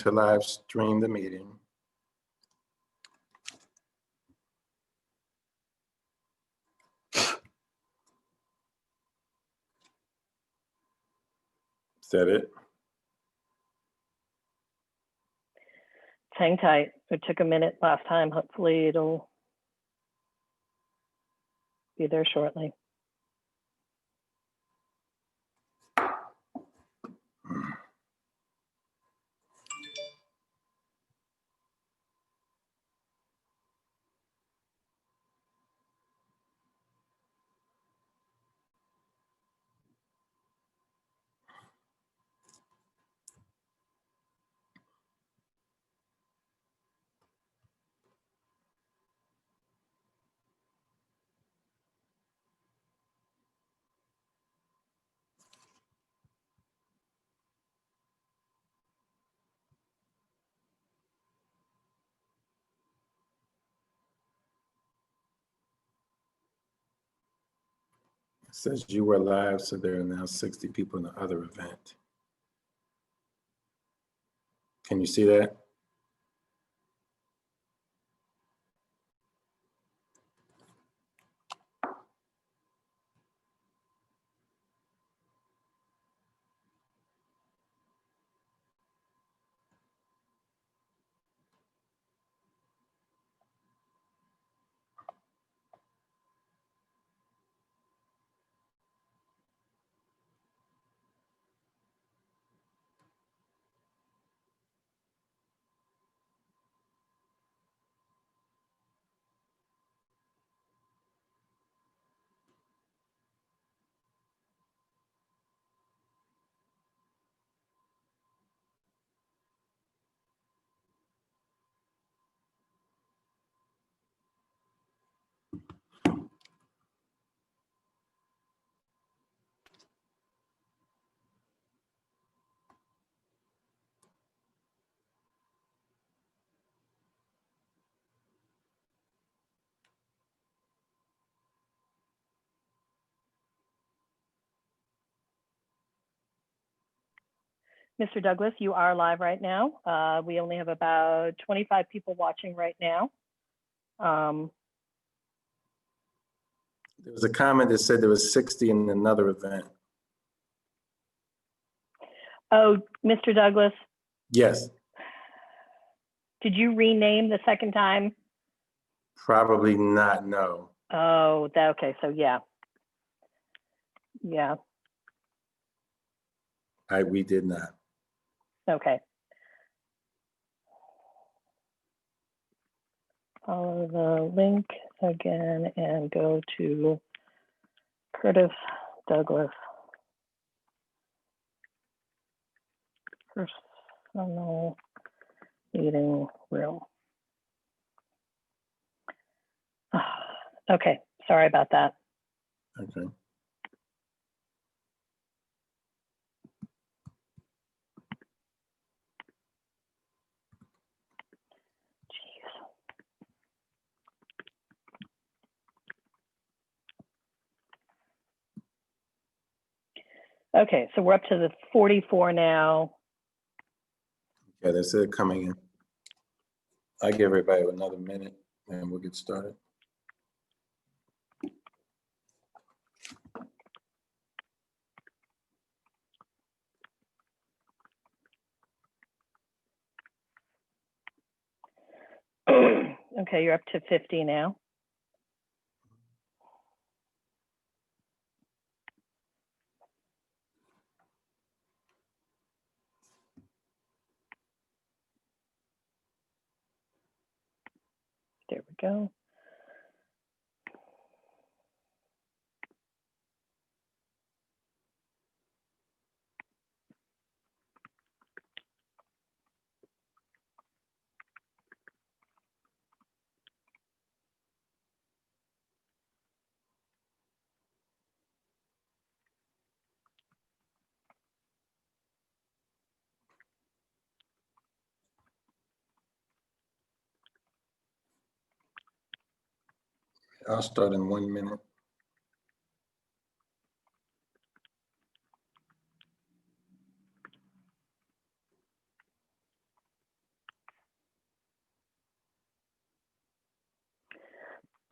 to live stream the meeting. Is that it? Hang tight. It took a minute last time. Hopefully it'll be there shortly. It says you were live, so there are now 60 people in the other event. Can you see that? Mr. Douglas, you are live right now. We only have about 25 people watching right now. There was a comment that said there was 60 in another event. Oh, Mr. Douglas, Yes, did you rename the second time? probably not, no. Oh, okay, so yeah. Yeah, We did not. okay. Follow the link again and go to Curtis Douglas personal meeting room. Okay, sorry about that. Okay. Okay, so we're up to the 44 now. Yeah, that's it coming in. I give everybody another minute and we'll get started. Okay, you're up to 50 now. There we go. I'll start in 1 minute.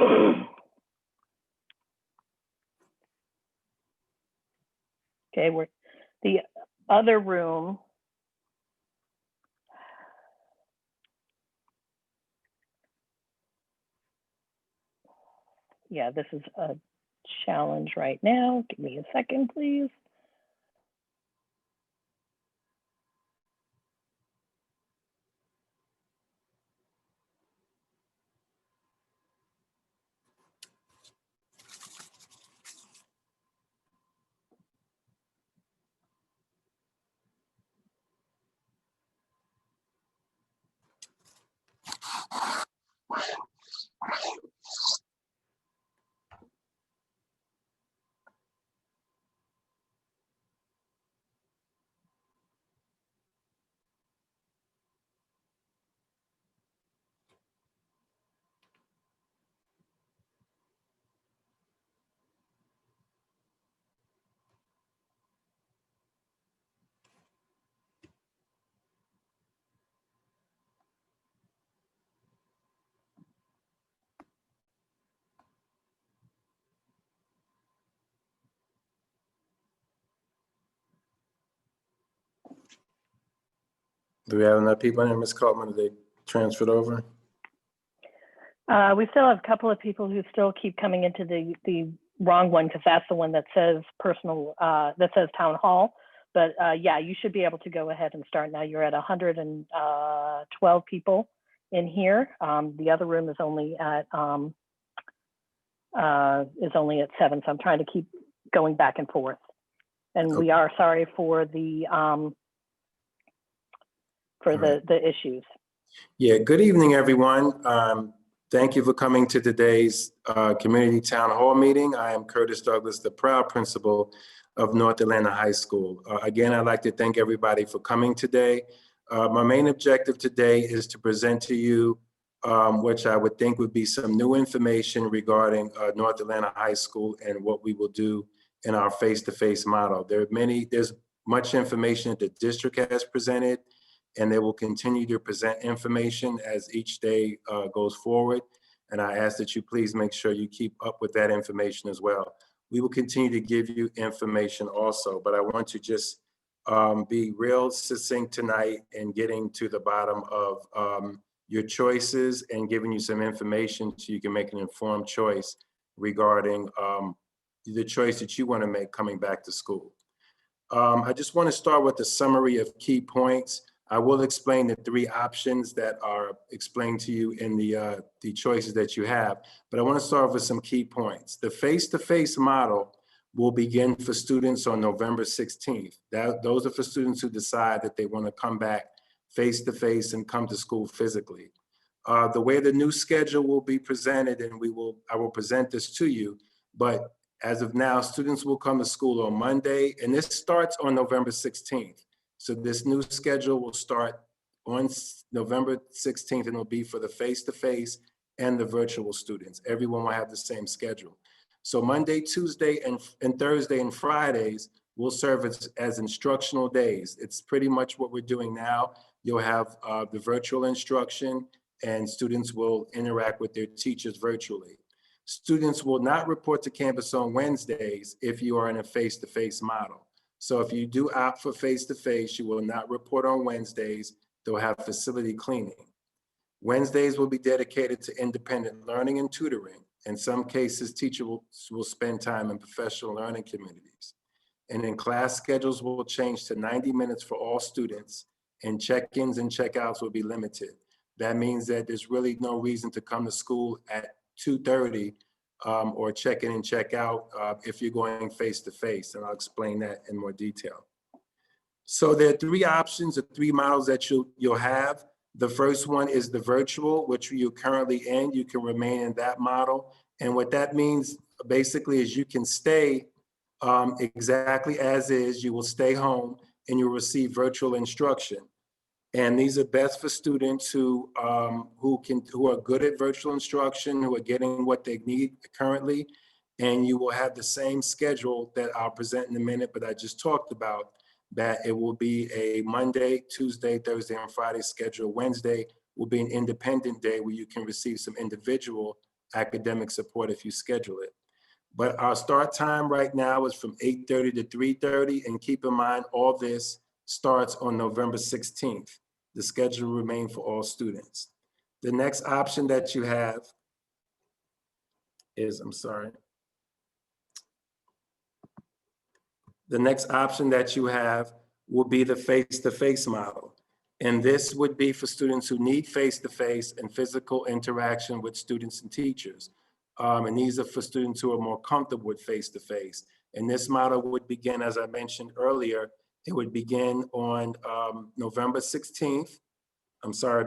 Okay, we're the other room. Yeah, this is a challenge right now. Give me a second, please. Do we have enough people in here, Ms. Coleman? Are they transferred over? We still have a couple of people who still keep coming into the wrong one, because that's the one that says personal, that says town hall. But yeah, you should be able to go ahead and start now. You're at 112 people in here. The other room is only at 7, so I'm trying to keep going back and forth. And we are sorry for the issues. Yeah, good evening, everyone. Thank you for coming to today's Community Town Hall meeting. I am Curtis Douglas, the proud principal of North Atlanta High School. Again, I'd like to thank everybody for coming today. My main objective today is to present to you, which I would think would be some new information regarding North Atlanta High School and what we will do in our face-to-face model. There's much information that the district has presented, and they will continue to present information as each day goes forward. And I ask that you please make sure you keep up with that information as well. We will continue to give you information also, but I want to just be real succinct tonight in getting to the bottom of your choices and giving you some information so you can make an informed choice regarding the choice that you want to make coming back to school. I just want to start with a summary of key points. I will explain the 3 options that are explained to you in the choices that you have, but I want to start with some key points. The face-to-face model will begin for students on November 16th. Those are for students who decide that they want to come back face-to-face and come to school physically. The way the new schedule will be presented, and I will present this to you, but as of now, students will come to school on Monday, and this starts on November 16th. So this new schedule will start on November 16th, and it'll be for the face-to-face and the virtual students. Everyone will have the same schedule. So Monday, Tuesday, and Thursday and Fridays will serve as instructional days. It's pretty much what we're doing now. You'll have the virtual instruction, and students will interact with their teachers virtually. Students will not report to campus on Wednesdays if you are in a face-to-face model. So if you do opt for face-to-face, you will not report on Wednesdays. They'll have facility cleaning. Wednesdays will be dedicated to independent learning and tutoring. In some cases, teachers will spend time in professional learning communities. And then class schedules will change to 90 minutes for all students, and check-ins and check-outs will be limited. That means that there's really no reason to come to school at 2:30 or check in and check out if you're going face-to-face, and I'll explain that in more detail. So there are 3 options or 3 models that you'll have. The first one is the virtual, which you're currently in. You can remain in that model. And what that means basically is you can stay exactly as is. You will stay home and you'll receive virtual instruction. And these are best for students who are good at virtual instruction, who are getting what they need currently. And you will have the same schedule that I'll present in a minute, but I just talked about, that it will be a Monday, Tuesday, Thursday, and Friday schedule. Wednesday will be an independent day where you can receive some individual academic support if you schedule it. But our start time right now is from 8:30 to 3:30, and keep in mind, all this starts on November 16th. The schedule will remain for all students. The next option that you have is, the next option that you have will be the face-to-face model. And this would be for students who need face-to-face and physical interaction with students and teachers. And these are for students who are more comfortable with face-to-face. And this model would begin, as I mentioned earlier, it would begin on November 16th.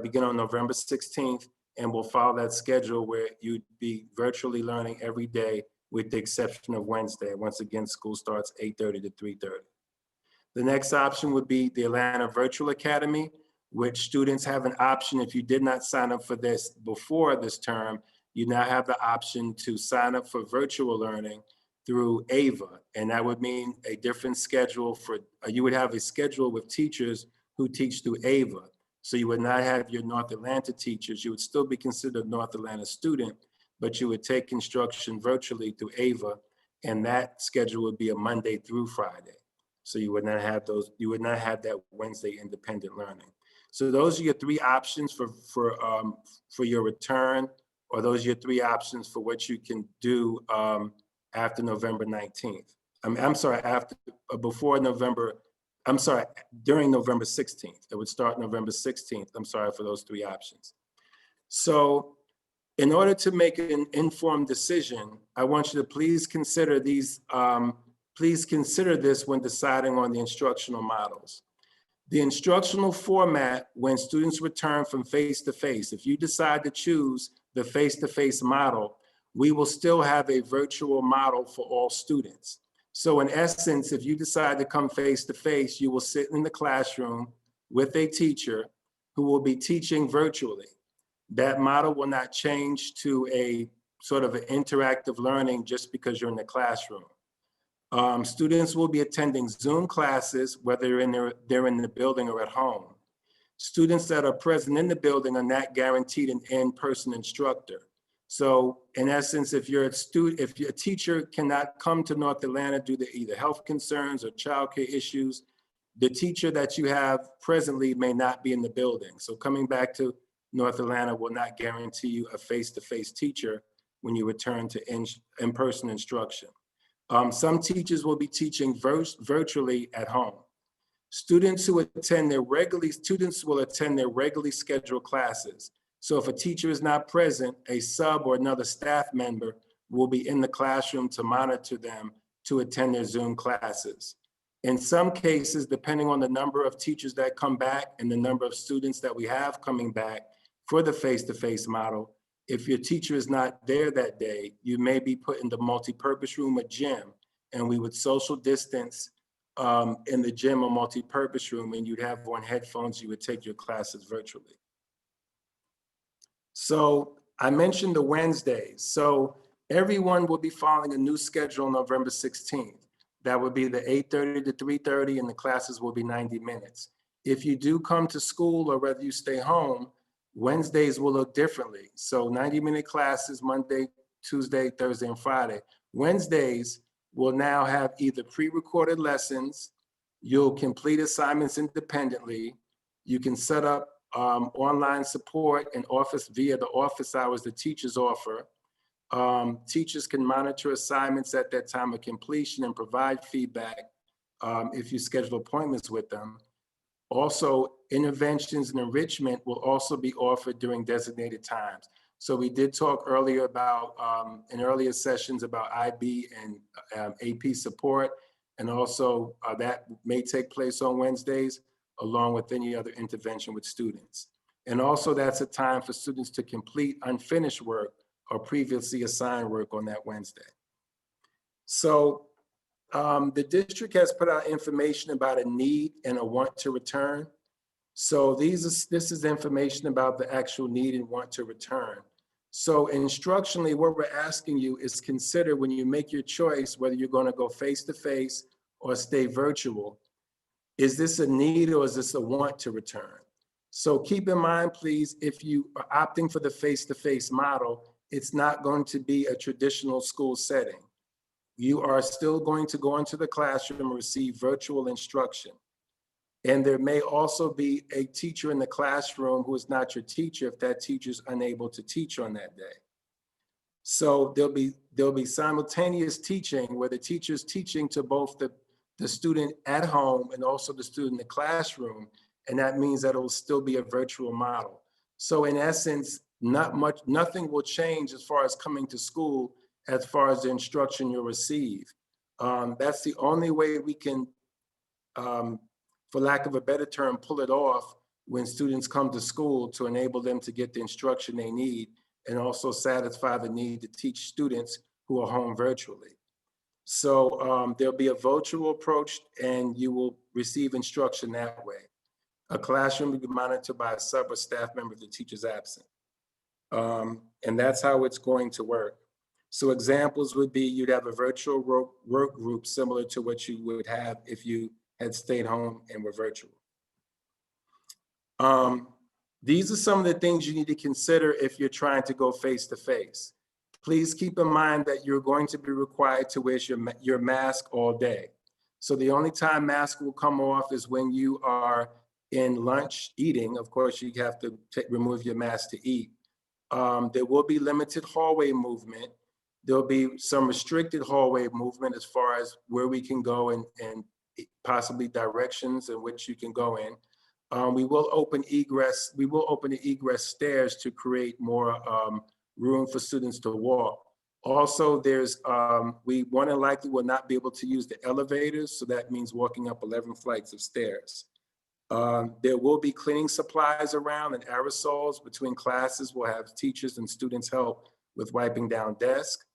Begin on November 16th, and we'll follow that schedule where you'd be virtually learning every day with the exception of Wednesday. Once again, school starts 8:30 to 3:30. The next option would be the Atlanta Virtual Academy, which students have an option. If you did not sign up for this before this term, you now have the option to sign up for virtual learning through AVA. And that would mean a different schedule for, you would have a schedule with teachers who teach through AVA. So you would not have your North Atlanta teachers. You would still be considered a North Atlanta student, but you would take instruction virtually through AVA, and that schedule would be a Monday through Friday. So you would not have those, you would not have that Wednesday independent learning. So those are your three options for your return, or those are your three options for what you can do after November 19th. During November 16th. It would start November 16th. For those three options. So in order to make an informed decision, I want you to please consider these, please consider this when deciding on the instructional models. The instructional format when students return from face-to-face, if you decide to choose the face-to-face model, we will still have a virtual model for all students. So in essence, if you decide to come face-to-face, you will sit in the classroom with a teacher who will be teaching virtually. That model will not change to a sort of an interactive learning just because you're in the classroom. Students will be attending Zoom classes, whether they're in the building or at home. Students that are present in the building are not guaranteed an in-person instructor. So in essence, if your teacher cannot come to North Atlanta due to either health concerns or childcare issues, the teacher that you have presently may not be in the building. So coming back to North Atlanta will not guarantee you a face-to-face teacher when you return to in-person instruction. Some teachers will be teaching virtually at home. Students will attend their regularly scheduled classes. So if a teacher is not present, a sub or another staff member will be in the classroom to monitor them to attend their Zoom classes. In some cases, depending on the number of teachers that come back and the number of students that we have coming back for the face-to-face model, if your teacher is not there that day, you may be put in the multi-purpose room or gym, and we would social distance in the gym or multi-purpose room, and you'd have on headphones, you would take your classes virtually. So I mentioned the Wednesdays. So everyone will be following a new schedule on November 16th. That would be the 8:30 to 3:30, and the classes will be 90 minutes. If you do come to school or whether you stay home, Wednesdays will look differently. So 90-minute classes, Monday, Tuesday, Thursday, and Friday. Wednesdays will now have either pre-recorded lessons, you'll complete assignments independently, you can set up online support and office via the office hours the teachers offer. Teachers can monitor assignments at that time of completion and provide feedback if you schedule appointments with them. Also, interventions and enrichment will also be offered during designated times. So we did talk earlier about, in earlier sessions about IB and AP support, and also that may take place on Wednesdays, along with any other intervention with students. And also that's a time for students to complete unfinished work or previously assigned work on that Wednesday. So the district has put out information about a need and a want to return. So this is information about the actual need and want to return. So instructionally, what we're asking you is consider when you make your choice, whether you're going to go face-to-face or stay virtual, is this a need or is this a want to return? So keep in mind, please, if you are opting for the face-to-face model, it's not going to be a traditional school setting. You are still going to go into the classroom and receive virtual instruction. And there may also be a teacher in the classroom who is not your teacher if that teacher is unable to teach on that day. So there'll be simultaneous teaching where the teacher is teaching to both the student at home and also the student in the classroom. And that means that it will still be a virtual model. So in essence, nothing will change as far as coming to school, as far as the instruction you'll receive. That's the only way we can, for lack of a better term, pull it off when students come to school to enable them to get the instruction they need and also satisfy the need to teach students who are home virtually. So there'll be a virtual approach and you will receive instruction that way. A classroom will be monitored by a sub or staff member if the teacher's absent. And that's how it's going to work. So examples would be you'd have a virtual work group similar to what you would have if you had stayed home and were virtual. These are some of the things you need to consider if you're trying to go face-to-face. Please keep in mind that you're going to be required to wear your mask all day. So the only time mask will come off is when you are in lunch eating. Of course, you have to remove your mask to eat. There will be limited hallway movement. There'll be some restricted hallway movement as far as where we can go and possibly directions in which you can go in. We will open the egress stairs to create more room for students to walk. Also, we more than likely will not be able to use the elevators, so that means walking up 11 flights of stairs. There will be cleaning supplies around and aerosols between classes. We'll have teachers and students help with wiping down desks.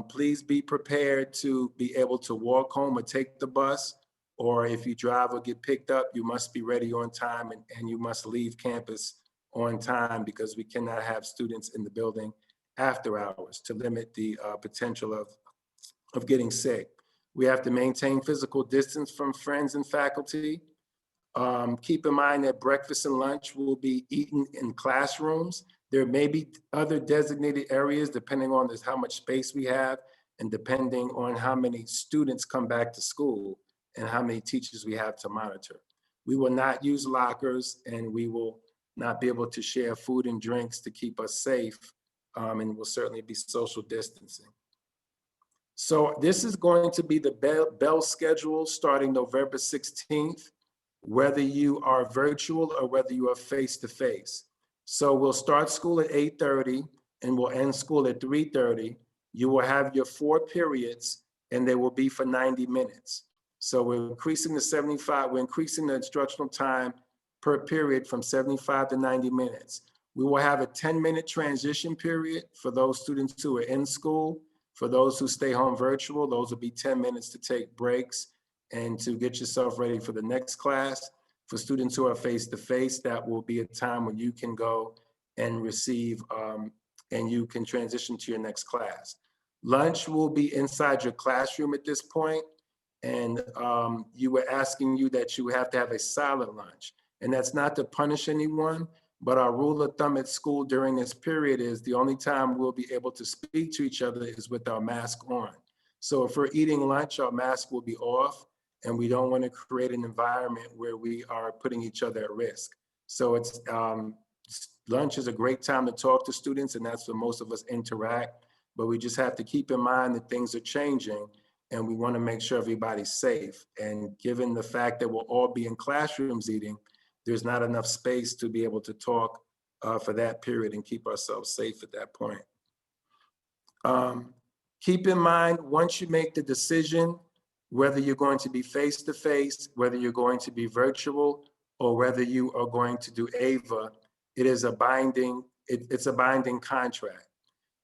Please be prepared to be able to walk home or take the bus, or if you drive or get picked up, you must be ready on time and you must leave campus on time because we cannot have students in the building after hours to limit the potential of getting sick. We have to maintain physical distance from friends and faculty. Keep in mind that breakfast and lunch will be eaten in classrooms. There may be other designated areas depending on how much space we have and depending on how many students come back to school and how many teachers we have to monitor. We will not use lockers and we will not be able to share food and drinks to keep us safe, and will certainly be social distancing. So this is going to be the bell schedule starting November 16th, whether you are virtual or whether you are face-to-face. So we'll start school at 8:30 and we'll end school at 3:30. You will have your 4 periods and they will be for 90 minutes. So we're increasing the instructional time per period from 75 to 90 minutes. We will have a 10-minute transition period for those students who are in school. For those who stay home virtual, those will be 10 minutes to take breaks and to get yourself ready for the next class. For students who are face-to-face, that will be a time when you can go and receive and you can transition to your next class. Lunch will be inside your classroom at this point. And you were asking you that you have to have a silent lunch. And that's not to punish anyone, but our rule of thumb at school during this period is the only time we'll be able to speak to each other is with our mask on. So if we're eating lunch, our mask will be off, and we don't want to create an environment where we are putting each other at risk. So lunch is a great time to talk to students, and that's where most of us interact. But we just have to keep in mind that things are changing, and we want to make sure everybody's safe. And given the fact that we'll all be in classrooms eating, there's not enough space to be able to talk for that period and keep ourselves safe at that point. Keep in mind, once you make the decision, whether you're going to be face-to-face, whether you're going to be virtual, or whether you are going to do AVA, it's a binding contract.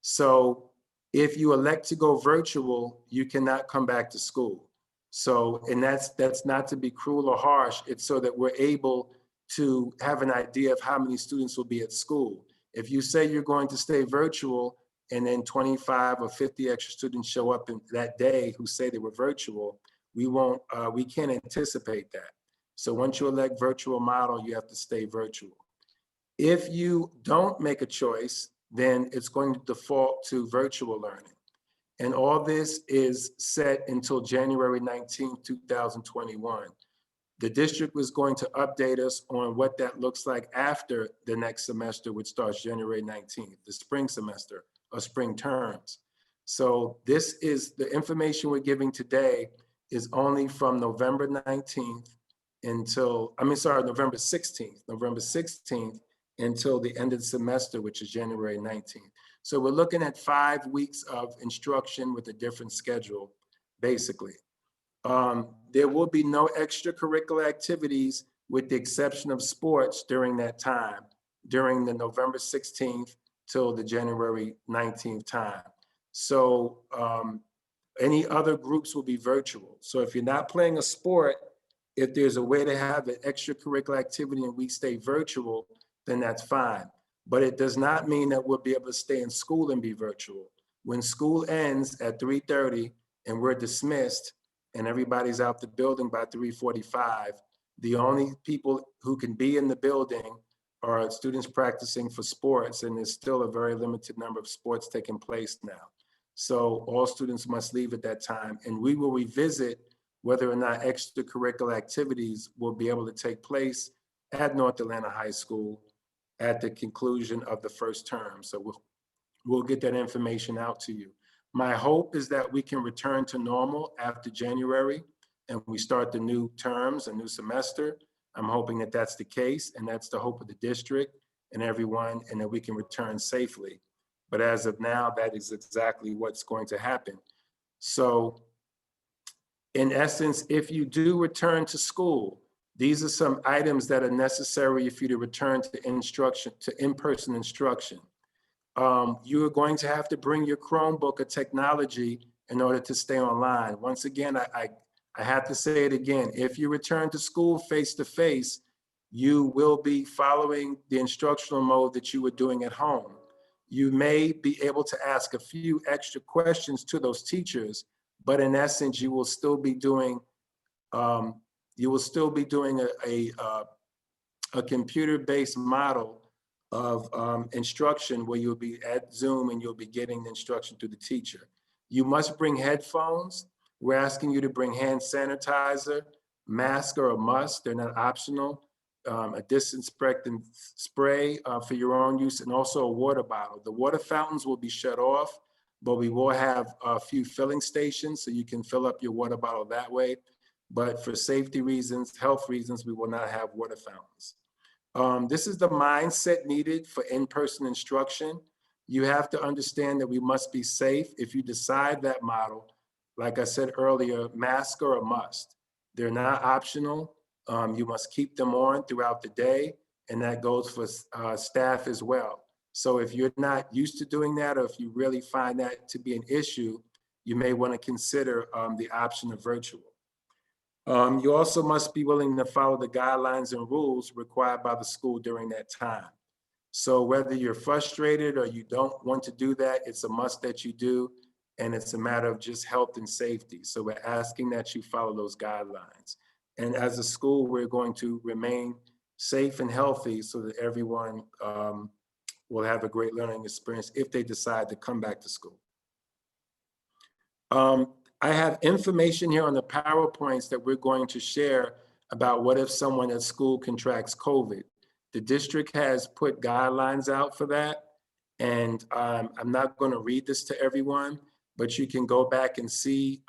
So if you elect to go virtual, you cannot come back to school. So, and that's not to be cruel or harsh, it's so that we're able to have an idea of how many students will be at school. If you say you're going to stay virtual and then 25 or 50 extra students show up in that day who say they were virtual, we can't anticipate that. So once you elect virtual model, you have to stay virtual. If you don't make a choice, then it's going to default to virtual learning. And all this is set until January 19th, 2021. The district was going to update us on what that looks like after the next semester, which starts January 19th, the spring semester or spring terms. So this is the information we're giving today is only from November 19th until, November 16th until the end of the semester, which is January 19th. So we're looking at 5 weeks of instruction with a different schedule, basically. There will be no extracurricular activities with the exception of sports during that time, during the November 16th till the January 19th time. So any other groups will be virtual. So if you're not playing a sport, if there's a way to have an extracurricular activity and we stay virtual, then that's fine. But it does not mean that we'll be able to stay in school and be virtual. When school ends at 3:30 and we're dismissed and everybody's out the building by 3:45, the only people who can be in the building are students practicing for sports, and there's still a very limited number of sports taking place now. So all students must leave at that time, and we will revisit whether or not extracurricular activities will be able to take place at North Atlanta High School at the conclusion of the first term. So we'll get that information out to you. My hope is that we can return to normal after January and we start the new terms, a new semester. I'm hoping that that's the case, and that's the hope of the district and everyone, and that we can return safely. But as of now, that is exactly what's going to happen. So in essence, if you do return to school, these are some items that are necessary for you to return to instruction, to in-person instruction. You are going to have to bring your Chromebook or technology in order to stay online. Once again, I have to say it again. If you return to school face-to-face, you will be following the instructional mode that you were doing at home. You may be able to ask a few extra questions to those teachers, but in essence, you will still be doing a computer-based model of instruction where you'll be at Zoom and you'll be getting the instruction through the teacher. You must bring headphones. We're asking you to bring hand sanitizer. Masks are a must, they're not optional. A disinfectant spray for your own use, and also a water bottle. The water fountains will be shut off, but we will have a few filling stations so you can fill up your water bottle that way. But for safety reasons, health reasons, we will not have water fountains. This is the mindset needed for in-person instruction. You have to understand that we must be safe. If you decide that model, like I said earlier, masks are a must. They're not optional. You must keep them on throughout the day, and that goes for staff as well. So if you're not used to doing that, or if you really find that to be an issue, you may want to consider the option of virtual. You also must be willing to follow the guidelines and rules required by the school during that time. So whether you're frustrated or you don't want to do that, it's a must that you do, and it's a matter of just health and safety. So we're asking that you follow those guidelines. And as a school, we're going to remain safe and healthy so that everyone will have a great learning experience if they decide to come back to school. I have information here on the PowerPoints that we're going to share about what if someone at school contracts COVID. The district has put guidelines out for that. And I'm not going to read this to everyone, but you can go back and see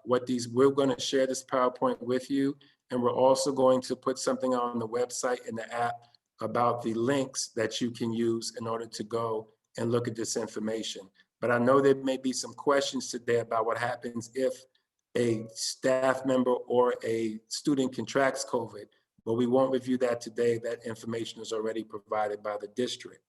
we're going to share this PowerPoint with you. And we're also going to put something on the website and the app about the links that you can use in order to go and look at this information. But I know there may be some questions today about what happens if a staff member or a student contracts COVID, but we won't review that today. That information is already provided by the district.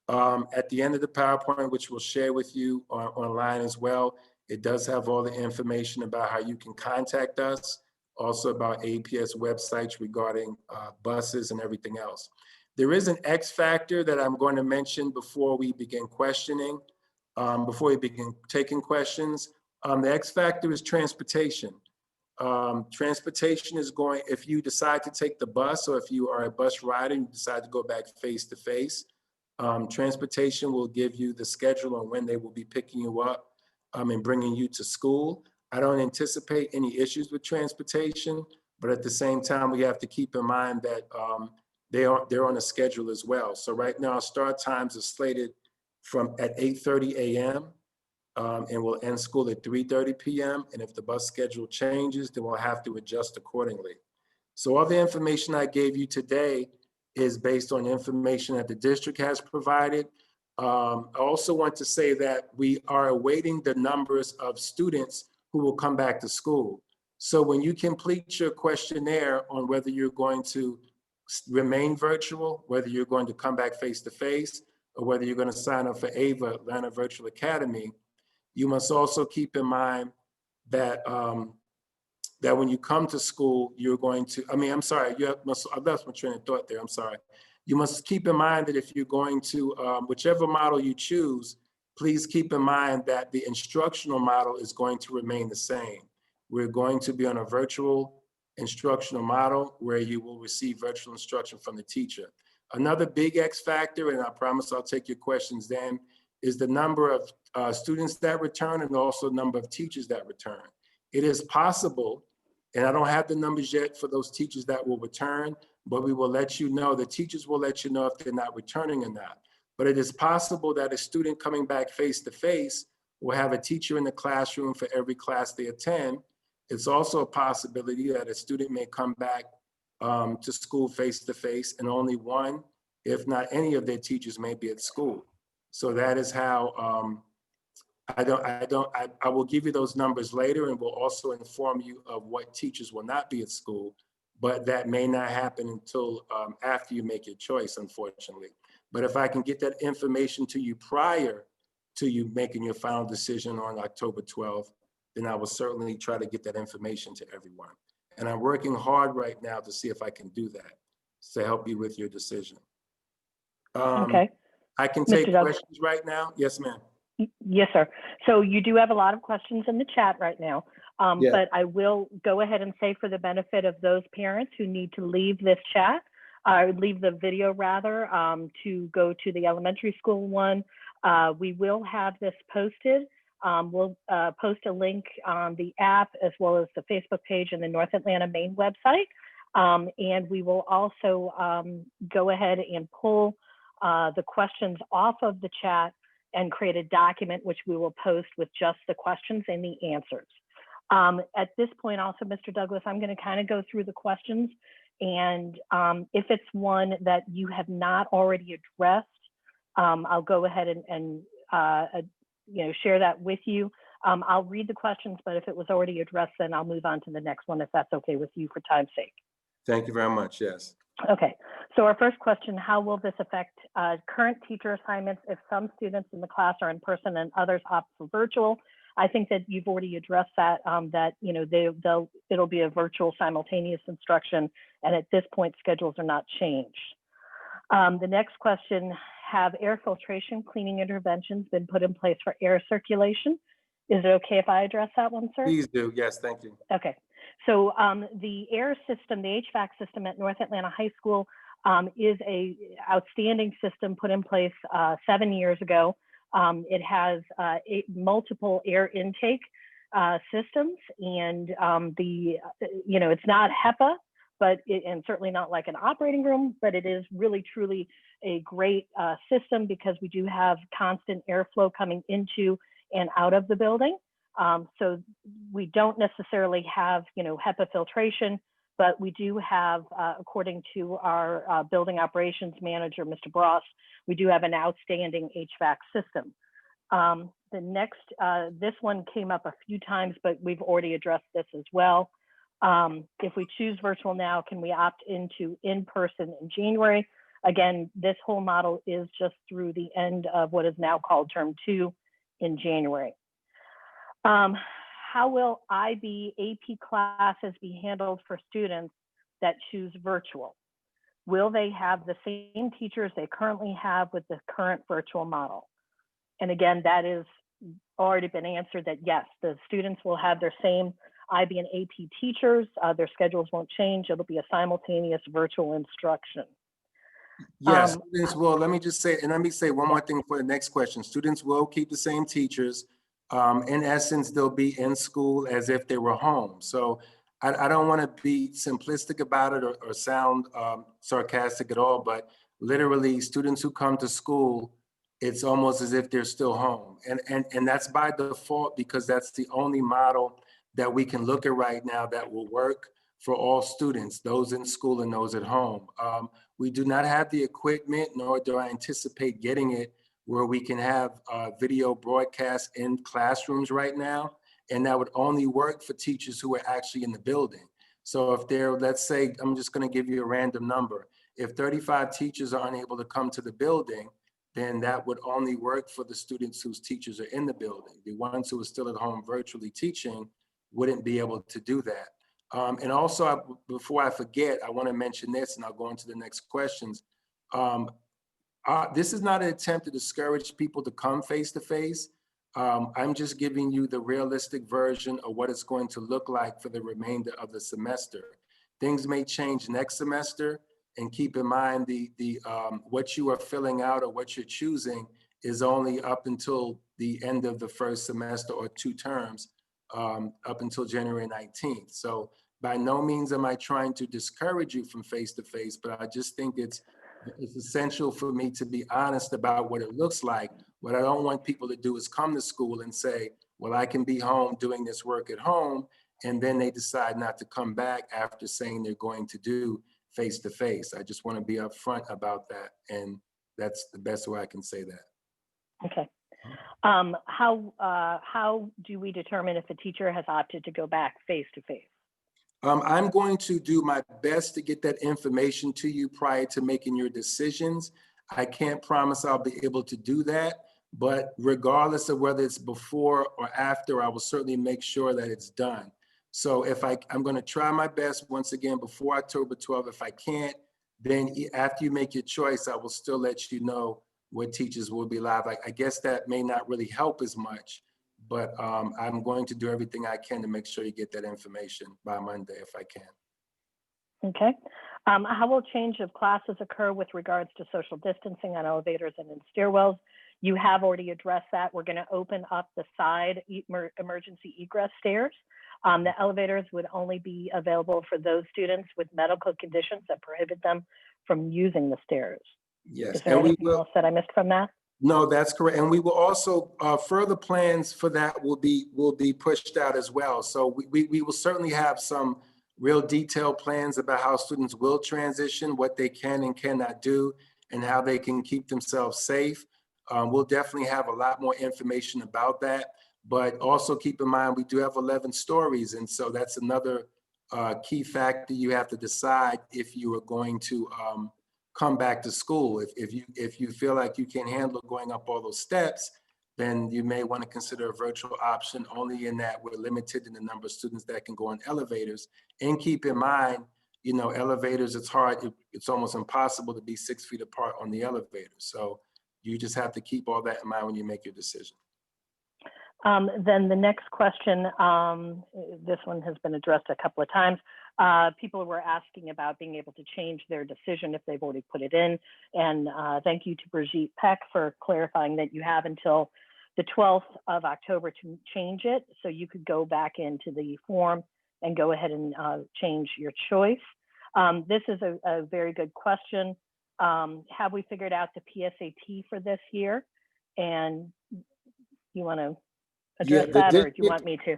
At the end of the PowerPoint, which we'll share with you online as well, it does have all the information about how you can contact us, also about APS websites regarding buses and everything else. There is an X factor that I'm going to mention before we begin questioning. Before we begin taking questions. The X factor is transportation. Transportation is going, if you decide to take the bus or if you are a bus rider and you decide to go back face to face, Transportation will give you the schedule on when they will be picking you up and bringing you to school. I don't anticipate any issues with transportation, but at the same time, we have to keep in mind that they're on a schedule as well. So right now, start times are slated from at 8:30 a.m. And we'll end school at 3:30 p.m. And if the bus schedule changes, then we'll have to adjust accordingly. So all the information I gave you today is based on information that the district has provided. I also want to say that we are awaiting the numbers of students who will come back to school. So when you complete your questionnaire on whether you're going to remain virtual, whether you're going to come back face to face, or whether you're going to sign up for AVA, Atlanta Virtual Academy, you must also keep in mind that that when you come to school, you're going to, I'm sorry, I've lost my train of thought there, I'm sorry. You must keep in mind that if you're going to, whichever model you choose, please keep in mind that the instructional model is going to remain the same. We're going to be on a virtual instructional model where you will receive virtual instruction from the teacher. Another big X factor, and I promise I'll take your questions then, is the number of students that return and also the number of teachers that return. It is possible, and I don't have the numbers yet for those teachers that will return, but we will let you know, the teachers will let you know if they're not returning or not. But it is possible that a student coming back face to face will have a teacher in the classroom for every class they attend. It's also a possibility that a student may come back to school face to face and only one, if not any of their teachers may be at school. So that is how I will give you those numbers later, and we'll also inform you of what teachers will not be at school, but that may not happen until after you make your choice, unfortunately. But if I can get that information to you prior to you making your final decision on October 12th, then I will certainly try to get that information to everyone. And I'm working hard right now to see if I can do that to help you with your decision. Okay. I can Mr. take Douglas. questions right now. Yes, ma'am. Yes, sir. So you do have a lot of questions in the chat right now, Yeah. but I will go ahead and say, for the benefit of those parents who need to leave this chat, leave the video rather, to go to the elementary school one, we will have this posted. We'll post a link on the app as well as the Facebook page and the North Atlanta main website. And we will also go ahead and pull the questions off of the chat and create a document which we will post with just the questions and the answers. At this point also, Mr. Douglas, I'm going to kind of go through the questions, and if it's one that you have not already addressed, I'll go ahead and share that with you. I'll read the questions, but if it was already addressed, then I'll move on to the next one if that's okay with you for time's sake. Thank you very much. Yes. Okay, so our first question, how will this affect current teacher assignments if some students in the class are in person and others opt for virtual? I think that you've already addressed that, it'll be a virtual simultaneous instruction, and at this point, schedules are not changed. The next question, have air filtration cleaning interventions been put in place for air circulation? Is it okay if I address that one, sir? Please do. Yes, thank you. Okay. So the air system, the HVAC system at North Atlanta High School is a outstanding system put in place 7 years ago. It has multiple air intake systems, and it's not HEPA, and certainly not like an operating room, but it is really truly a great system because we do have constant airflow coming into and out of the building. So we don't necessarily have, HEPA filtration, but we do have, according to our building operations manager, Mr. Bross, we do have an outstanding HVAC system. The next, this one came up a few times, but we've already addressed this as well. If we choose virtual now, can we opt into in-person in January? Again, this whole model is just through the end of what is now called term 2 in January. How will IB AP classes be handled for students that choose virtual? Will they have the same teachers they currently have with the current virtual model? And again, that is already been answered, that yes, the students will have their same IB and AP teachers. Their schedules won't change. It'll be a simultaneous virtual instruction. Yes, Um, students will, let me just say, and let me say one more thing for the next question. Students will keep the same teachers. In essence, they'll be in school as if they were home. So I don't want to be simplistic about it or sound sarcastic at all, but literally students who come to school, it's almost as if they're still home. And that's by default because that's the only model that we can look at right now that will work for all students, those in school and those at home. We do not have the equipment, nor do I anticipate getting it, where we can have video broadcasts in classrooms right now. And that would only work for teachers who are actually in the building. So if they're, let's say, I'm just going to give you a random number. If 35 teachers are unable to come to the building, then that would only work for the students whose teachers are in the building. The ones who are still at home virtually teaching wouldn't be able to do that. And also, before I forget, I want to mention this, and I'll go into the next questions. This is not an attempt to discourage people to come face to face. I'm just giving you the realistic version of what it's going to look like for the remainder of the semester. Things may change next semester, and keep in mind what you are filling out or what you're choosing is only up until the end of the first semester or 2 terms, up until January 19th. So by no means am I trying to discourage you from face to face, but I just think it's essential for me to be honest about what it looks like. What I don't want people to do is come to school and say, well, I can be home doing this work at home, and then they decide not to come back after saying they're going to do face to face. I just want to be upfront about that, and that's the best way I can say that. okay. How do we determine if a teacher has opted to go back face to face? I'm going to do my best to get that information to you prior to making your decisions. I can't promise I'll be able to do that, but regardless of whether it's before or after, I will certainly make sure that it's done. So if I'm going to try my best once again before October 12th. If I can't, then after you make your choice, I will still let you know what teachers will be live. I guess that may not really help as much, but I'm going to do everything I can to make sure you get that information by Monday if I can. Okay. How will change of classes occur with regards to social distancing on elevators and in stairwells? You have already addressed that. We're going to open up the side emergency egress stairs. The elevators would only be available for those students with medical conditions that prohibit them from using the stairs. Yes, Is there anything else that I missed from that? No, that's correct. And we will also, further plans for that will be pushed out as well. So we will certainly have some real detailed plans about how students will transition, what they can and cannot do, and how they can keep themselves safe. We'll definitely have a lot more information about that, but also keep in mind, we do have 11 stories. And so that's another key factor you have to decide if you are going to come back to school. If you feel like you can't handle going up all those steps, then you may want to consider a virtual option, only in that we're limited in the number of students that can go on elevators. And keep in mind, you know, elevators, it's hard, it's almost impossible to be 6 feet apart on the elevator. So you just have to keep all that in mind when you make your decision. Then the next question, this one has been addressed a couple of times. People were asking about being able to change their decision if they've already put it in. And thank you to Brigitte Peck for clarifying that you have until the 12th of October to change it. So you could go back into the form and go ahead and change your choice. This is a very good question. Have we figured out the PSAT for this year? And you want to address that, or do you want me to?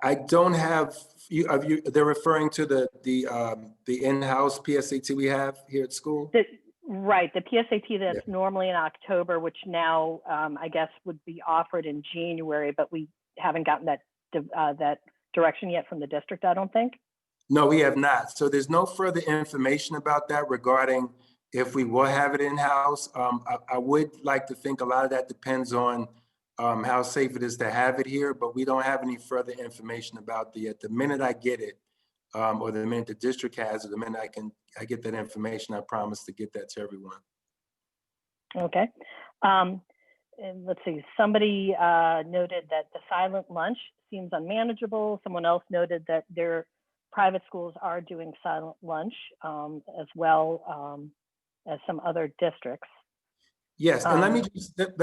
I don't have you. They're referring to the in-house PSAT we have here at school. Right, the PSAT that's normally in October, which now I guess would be offered in January, but we haven't gotten that direction yet from the district, I don't think. No, we have not. So there's no further information about that regarding if we will have it in-house. I would like to think a lot of that depends on how safe it is to have it here, but we don't have any further information about the minute I get it, or the minute the district has it, the minute I get that information, I promise to get that to everyone. Okay. And let's see, somebody noted that the silent lunch seems unmanageable. Someone else noted that their private schools are doing silent lunch as well. as some other districts. Yes, and let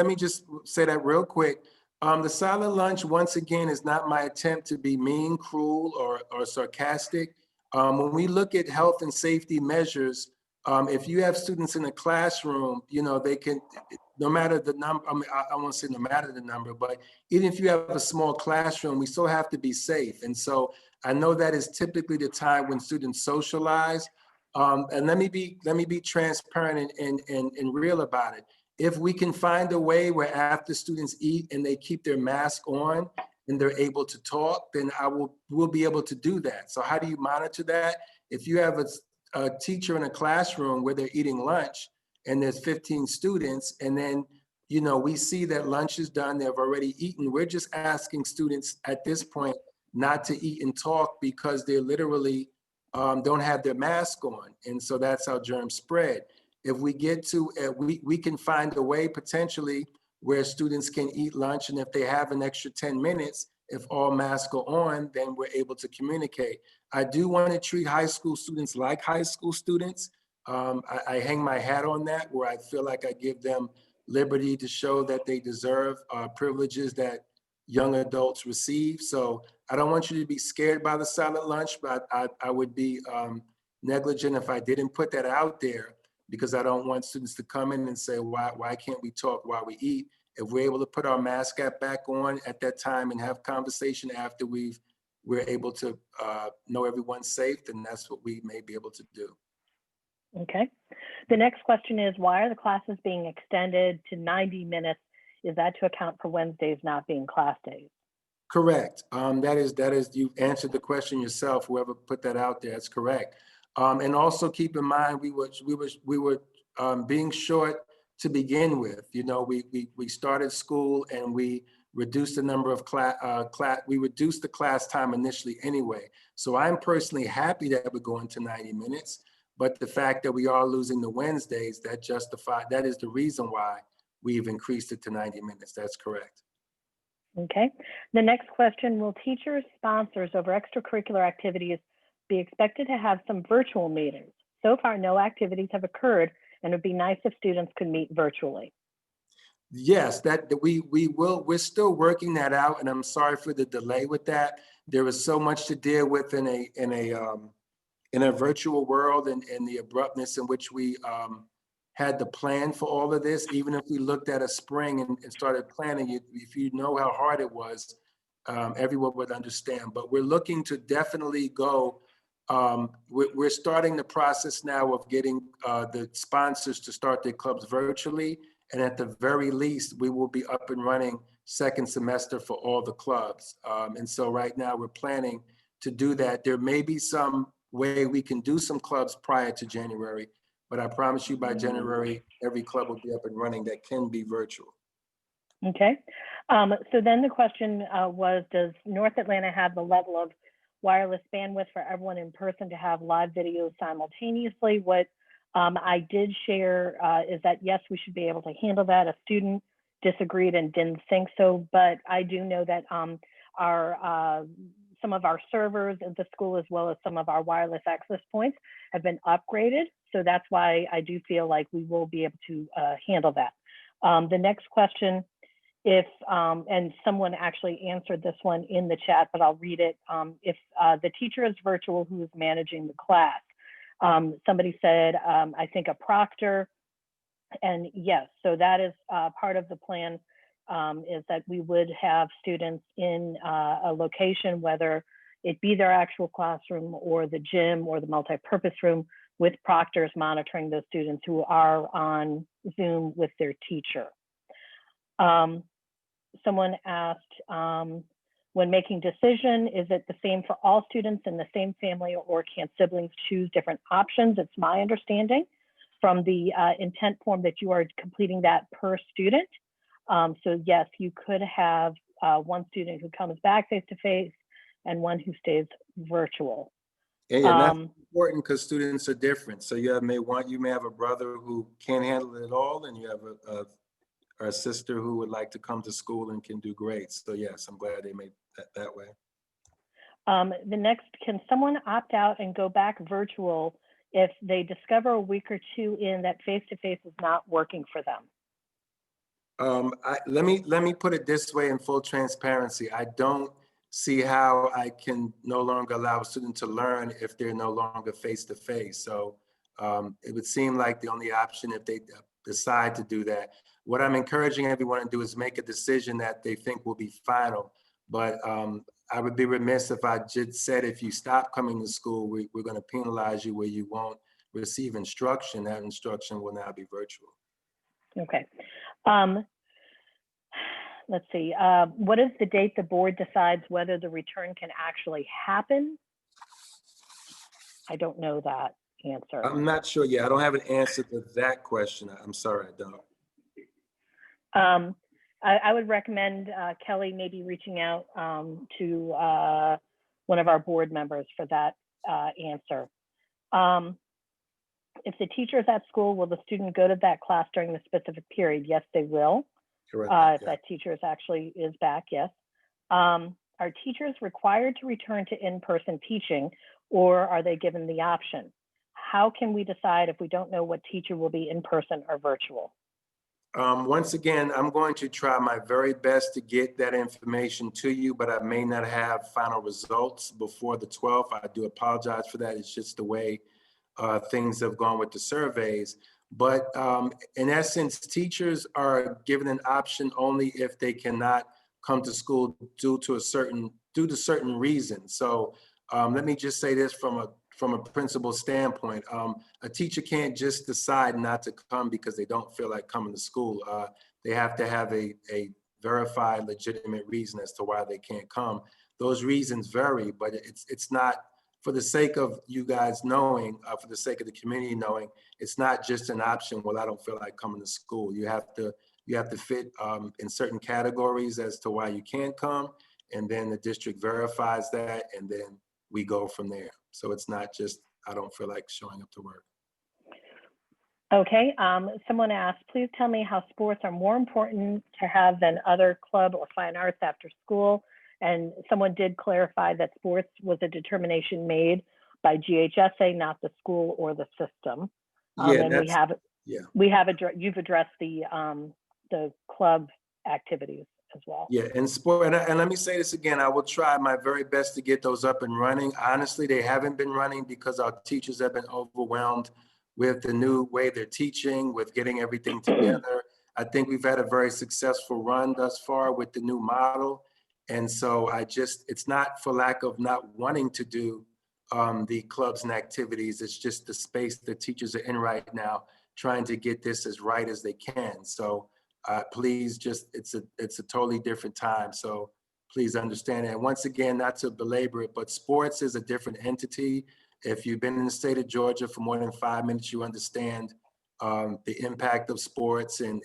me just say that real quick. The silent lunch, once again, is not my attempt to be mean, cruel, or sarcastic. When we look at health and safety measures, if you have students in a classroom, you know, they can, no matter the number, I mean, I won't say no matter the number, but even if you have a small classroom, we still have to be safe. And so I know that is typically the time when students socialize. And let me be transparent and real about it. If we can find a way where after students eat and they keep their mask on and they're able to talk, then we'll be able to do that. So how do you monitor that? If you have a teacher in a classroom where they're eating lunch and there's 15 students, and then, you know, we see that lunch is done, they've already eaten, we're just asking students at this point not to eat and talk because they literally don't have their mask on. And so that's how germs spread. If we get to, we can find a way potentially where students can eat lunch, and if they have an extra 10 minutes, if all masks are on, then we're able to communicate. I do want to treat high school students like high school students. I hang my hat on that, where I feel like I give them liberty to show that they deserve privileges that young adults receive. So I don't want you to be scared by the silent lunch, but I would be negligent if I didn't put that out there, because I don't want students to come in and say, why can't we talk while we eat? If we're able to put our mask back on at that time and have conversation after we're able to know everyone's safe, then that's what we may be able to do. Okay. The next question is, why are the classes being extended to 90 minutes? Is that to account for Wednesdays not being class days? Correct. That is, you answered the question yourself, whoever put that out there, that's correct. And also keep in mind, we were being short to begin with. You know, we started school and we reduced the number of we reduced the class time initially anyway. So I'm personally happy that we're going to 90 minutes, but the fact that we are losing the Wednesdays, that is the reason why we've increased it to 90 minutes. That's correct. Okay. The next question, will teachers, sponsors over extracurricular activities be expected to have some virtual meetings? So far, no activities have occurred, and it would be nice if students could meet virtually. Yes, that we will. We're still working that out, and I'm sorry for the delay with that. There is so much to deal with in a virtual world, and the abruptness in which we had the plan for all of this. Even if we looked at a spring and started planning it, if you know how hard it was, everyone would understand. But we're looking to definitely go. We're starting the process now of getting the sponsors to start their clubs virtually. And at the very least, we will be up and running second semester for all the clubs. And so right now we're planning to do that. There may be some way we can do some clubs prior to January, but I promise you by January, every club will be up and running that can be virtual. Okay. So then the question was, does North Atlanta have the level of wireless bandwidth for everyone in person to have live videos simultaneously? What I did share is that, yes, we should be able to handle that. A student disagreed and didn't think so, but I do know that some of our servers at the school, as well as some of our wireless access points, have been upgraded. So that's why I do feel like we will be able to handle that. The next question, and someone actually answered this one in the chat, but I'll read it. If the teacher is virtual, who is managing the class? Somebody said, I think a proctor. And yes, so that is part of the plan, is that we would have students in a location, whether it be their actual classroom or the gym or the multi-purpose room, with proctors monitoring those students who are on Zoom with their teacher. Someone asked, when making decision, is it the same for all students in the same family, or can siblings choose different options? It's my understanding from the intent form that you are completing that per student. So yes, you could have one student who comes back face-to-face and one who stays virtual. And that's important because students are different. So you may have a brother who can't handle it all, and you have a sister who would like to come to school and can do great. So yes, I'm glad they made that way. The next, can someone opt out and go back virtual if they discover a week or two in that face-to-face is not working for them? Let me put it this way in full transparency. I don't see how I can no longer allow a student to learn if they're no longer face-to-face. So it would seem like the only option if they decide to do that. What I'm encouraging everyone to do is make a decision that they think will be final. But I would be remiss if I just said, if you stop coming to school, we're going to penalize you where you won't receive instruction. That instruction will now be virtual. Okay. Let's see. What is the date the board decides whether the return can actually happen? I don't know that answer. I'm not sure yet. I don't have an answer to that question. I'm sorry, I don't. I would recommend Kelly maybe reaching out to one of our board members for that answer. If the teacher is at school, will the student go to that class during the specific period? Yes, they will. Correct. If that teacher is back, yes. Are teachers required to return to in-person teaching, or are they given the option? How can we decide if we don't know what teacher will be in person or virtual? Once again, I'm going to try my very best to get that information to you, but I may not have final results before the 12th. I do apologize for that. It's just the way things have gone with the surveys. But in essence, teachers are given an option only if they cannot come to school due to certain reasons. So let me just say this from a principal standpoint. A teacher can't just decide not to come because they don't feel like coming to school. They have to have a verified, legitimate reason as to why they can't come. Those reasons vary, but it's not, for the sake of you guys knowing, for the sake of the community knowing, it's not just an option. Well, I don't feel like coming to school. You have to fit in certain categories as to why you can't come, and then the district verifies that, and then we go from there. So it's not just, I don't feel like showing up to work. Okay, someone asked, please tell me how sports are more important to have than other club or fine arts after school. And someone did clarify that sports was a determination made by GHSA, not the school or the system. Yeah, and you've addressed the club activities as well. Yeah, and let me say this again, I will try my very best to get those up and running. Honestly, they haven't been running because our teachers have been overwhelmed with the new way they're teaching, with getting everything together. I think we've had a very successful run thus far with the new model. And so it's not for lack of not wanting to do the clubs and activities. It's just the space the teachers are in right now, trying to get this as right as they can. So please it's a totally different time. So please understand it. And once again, not to belabor it, but sports is a different entity. If you've been in the state of Georgia for more than 5 minutes, you understand the impact of sports and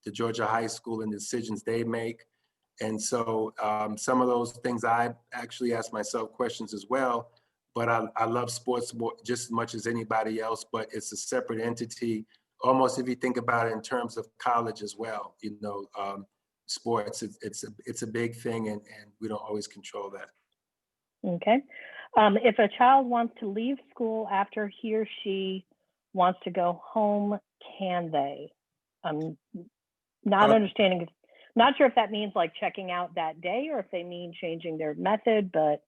the Georgia high school and the decisions they make. And so some of those things I actually ask myself questions as well, but I love sports just as much as anybody else, but it's a separate entity. Almost if you think about it in terms of college as well, sports, it's a big thing and we don't always control that. Okay. If a child wants to leave school after he or she wants to go home, can they? I'm not understanding. Not sure if that means like checking out that day or if they mean changing their method, but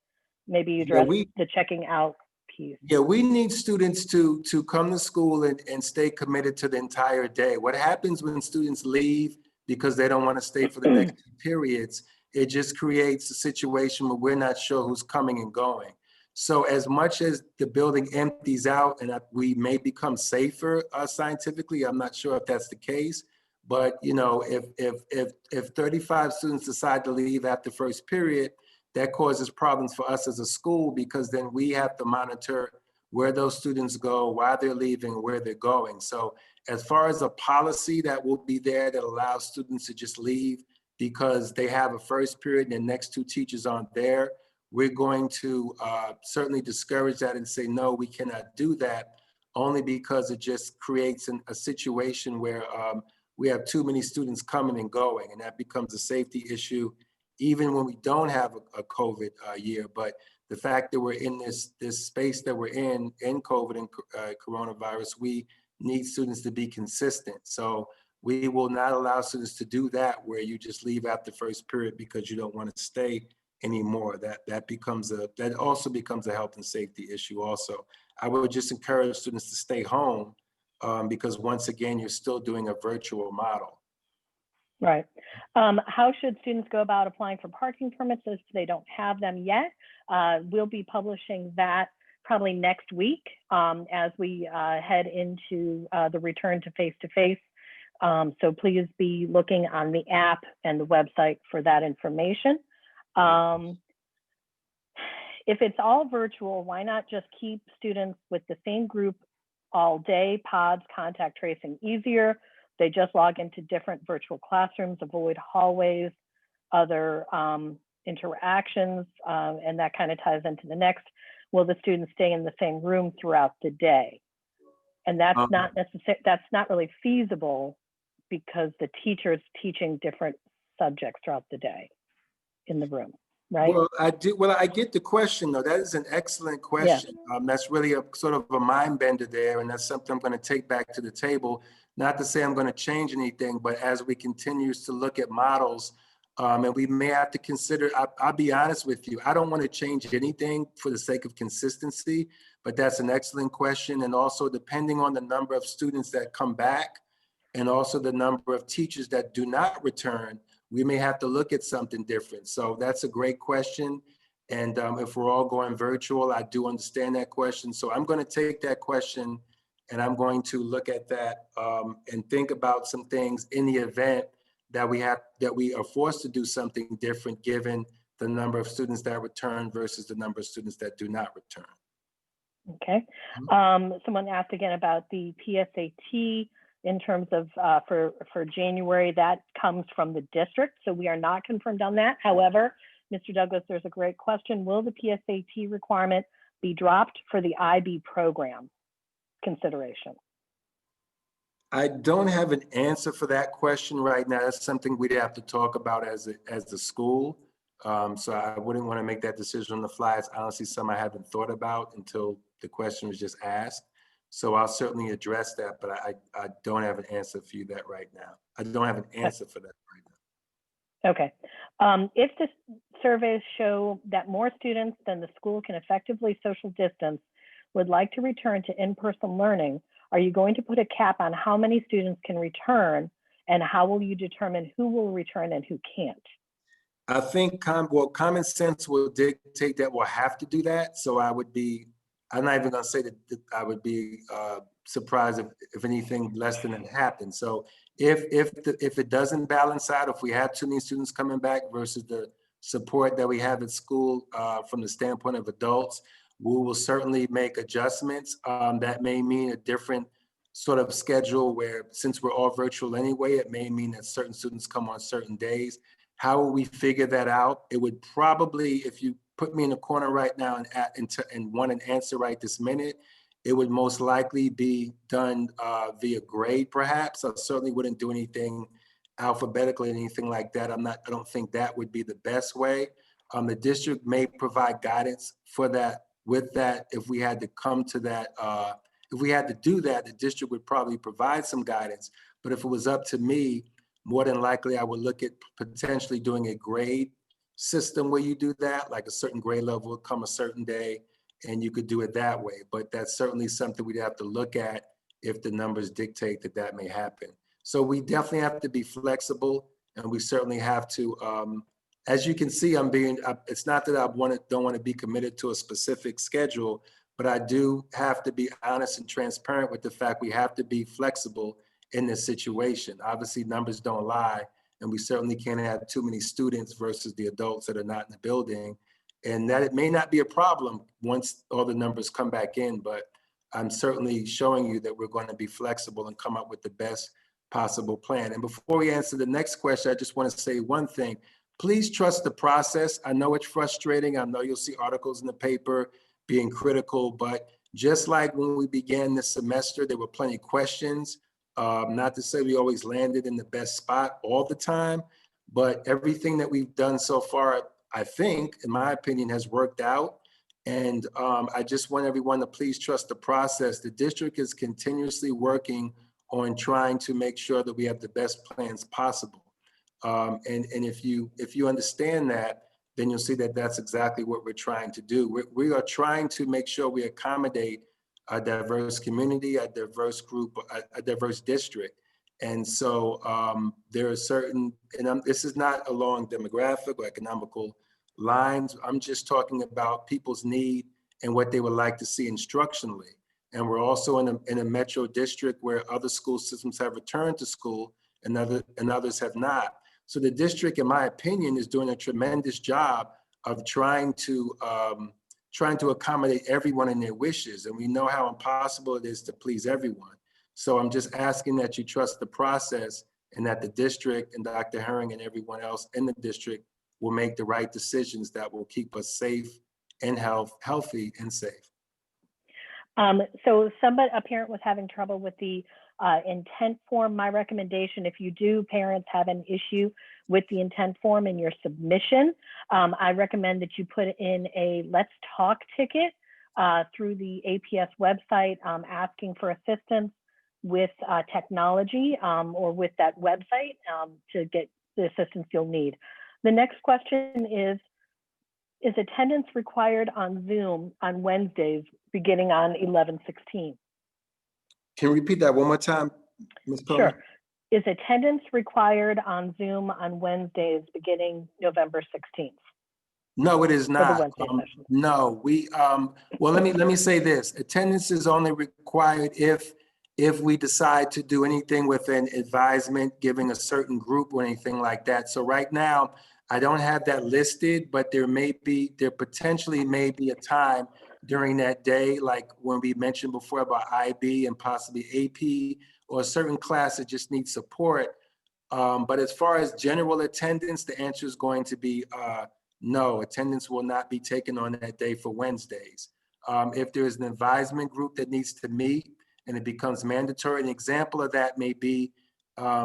maybe you address the checking out piece. Yeah, we need students to come to school and stay committed to the entire day. What happens when students leave because they don't want to stay for the next 2 periods, it just creates a situation where we're not sure who's coming and going. So as much as the building empties out and we may become safer scientifically, I'm not sure if that's the case. But if 35 students decide to leave after first period, that causes problems for us as a school because then we have to monitor where those students go, why they're leaving, where they're going. So as far as a policy that will be there that allows students to just leave because they have a first period and the next 2 teachers aren't there, we're going to certainly discourage that and say, no, we cannot do that, only because it just creates a situation where we have too many students coming and going, and that becomes a safety issue, even when we don't have a COVID year. But the fact that we're in this space that we're in COVID and coronavirus, we need students to be consistent. So we will not allow students to do that where you just leave after first period because you don't want to stay anymore. That also becomes a health and safety issue also. I would just encourage students to stay home because once again, you're still doing a virtual model. Right. How should students go about applying for parking permits if they don't have them yet? We'll be publishing that probably next week as we head into the return to face-to-face. So please be looking on the app and the website for that information. If it's all virtual, why not just keep students with the same group all day? Pods, contact tracing easier. They just log into different virtual classrooms, avoid hallways, other interactions, and that kind of ties into the next. Will the students stay in the same room throughout the day? And that's not necessary. That's not really feasible because the teacher is teaching different subjects throughout the day in the room, right? Well, I get the question though. That is an excellent question. Yeah. That's really a sort of a mind bender there, and that's something I'm going to take back to the table. Not to say I'm going to change anything, but as we continue to look at models, and we may have to consider, I'll be honest with you, I don't want to change anything for the sake of consistency, but that's an excellent question. And also depending on the number of students that come back and also the number of teachers that do not return, we may have to look at something different. So that's a great question. And if we're all going virtual, I do understand that question. So I'm going to take that question and I'm going to look at that and think about some things in the event that we are forced to do something different given the number of students that return versus the number of students that do not return. Okay. Someone asked again about the PSAT in terms of for January. That comes from the district, so we are not confirmed on that. However, Mr. Douglas, there's a great question. Will the PSAT requirement be dropped for the IB program consideration? I don't have an answer for that question right now. That's something we'd have to talk about as the school. So I wouldn't want to make that decision on the fly. It's honestly something I haven't thought about until the question was just asked. So I'll certainly address that, but I don't have an answer for you that right now. I don't have an answer for that right now. Okay. If the surveys show that more students than the school can effectively social distance would like to return to in-person learning, are you going to put a cap on how many students can return, and how will you determine who will return and who can't? I think common sense will dictate that we'll have to do that. So I'm not even going to say that I would be surprised if anything less than it happened. So if it doesn't balance out, if we have too many students coming back versus the support that we have at school from the standpoint of adults, we will certainly make adjustments. That may mean a different sort of schedule where, since we're all virtual anyway, it may mean that certain students come on certain days. How will we figure that out? It would probably, if you put me in a corner right now and want an answer right this minute, it would most likely be done via grade, perhaps. I certainly wouldn't do anything alphabetically, anything like that. I don't think that would be the best way. The district may provide guidance for that. With that, if we had to come to that, if we had to do that, the district would probably provide some guidance. But if it was up to me, more than likely I would look at potentially doing a grade system where you do that, like a certain grade level would come a certain day and you could do it that way. But that's certainly something we'd have to look at if the numbers dictate that that may happen. So we definitely have to be flexible, and we certainly have to, as you can see, it's not that I don't want to be committed to a specific schedule, but I do have to be honest and transparent with the fact we have to be flexible in this situation. Obviously, numbers don't lie, and we certainly can't have too many students versus the adults that are not in the building. And that it may not be a problem once all the numbers come back in, but I'm certainly showing you that we're going to be flexible and come up with the best possible plan. And before we answer the next question, I just want to say one thing. Please trust the process. I know it's frustrating. I know you'll see articles in the paper being critical, but just like when we began this semester, there were plenty of questions. Not to say we always landed in the best spot all the time, but everything that we've done so far, I think, in my opinion, has worked out. And I just want everyone to please trust the process. The district is continuously working on trying to make sure that we have the best plans possible. And if you understand that, then you'll see that that's exactly what we're trying to do. We are trying to make sure we accommodate a diverse community, a diverse group, a diverse district. And so there are certain, and this is not along demographic or economical lines. I'm just talking about people's need and what they would like to see instructionally. And we're also in a metro district where other school systems have returned to school and others have not. So the district, in my opinion, is doing a tremendous job of trying to accommodate everyone in their wishes. And we know how impossible it is to please everyone. So I'm just asking that you trust the process and that the district and Dr. Herring and everyone else in the district will make the right decisions that will keep us safe and healthy and safe. So a parent was having trouble with the intent form. My recommendation, if you do, parents have an issue with the intent form in your submission, I recommend that you put in a Let's Talk ticket through the APS website, asking for assistance with technology or with that website to get the assistance you'll need. The next question is attendance required on Zoom on Wednesdays beginning on 11/16? Can you repeat that one more time, Ms. Coleman? Sure. Is attendance required on Zoom on Wednesdays beginning November 16th? No, it is not. No, well, let me say this. Attendance is only required if we decide to do anything with an advisement, giving a certain group or anything like that. So right now, I don't have that listed, but there potentially may be a time during that day, like when we mentioned before about IB and possibly AP or a certain class that just needs support. But as far as general attendance, the answer is going to be no, attendance will not be taken on that day for Wednesdays. If there is an advisement group that needs to meet and it becomes mandatory, an example of that may be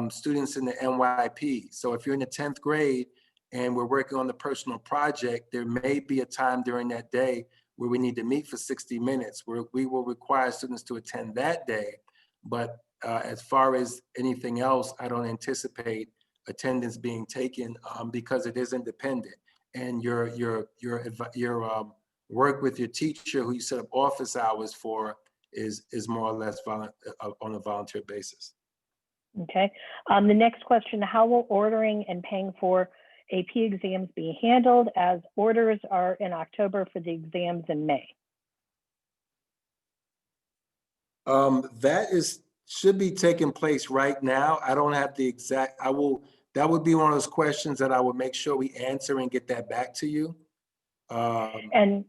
students in the NYP. So if you're in the 10th grade and we're working on the personal project, there may be a time during that day where we need to meet for 60 minutes, where we will require students to attend that day. But as far as anything else, I don't anticipate attendance being taken because it is independent. And your work with your teacher who you set up office hours for is more or less on a volunteer basis. Okay. The next question, how will ordering and paying for AP exams be handled as orders are in October for the exams in May? That should be taking place right now. I don't have the exact, that would be one of those questions that I would make sure we answer and get that back to you. And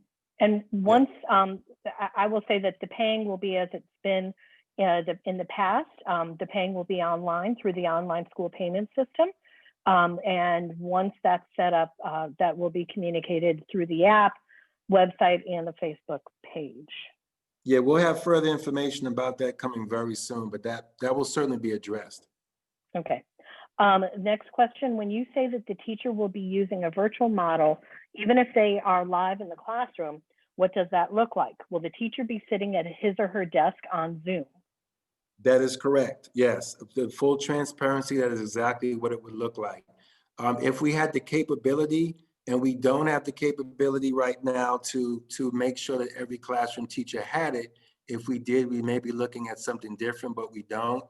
once, I will say that the paying will be as it's been in the past. The paying will be online through the online school payment system. And once that's set up, that will be communicated through the app, website, and the Facebook page. Yeah, we'll have further information about that coming very soon, but that will certainly be addressed. Okay. Next question, when you say that the teacher will be using a virtual model, even if they are live in the classroom, what does that look like? Will the teacher be sitting at his or her desk on Zoom? That is correct, yes. The full transparency, that is exactly what it would look like. If we had the capability, and we don't have the capability right now to make sure that every classroom teacher had it, if we did, we may be looking at something different, but we don't.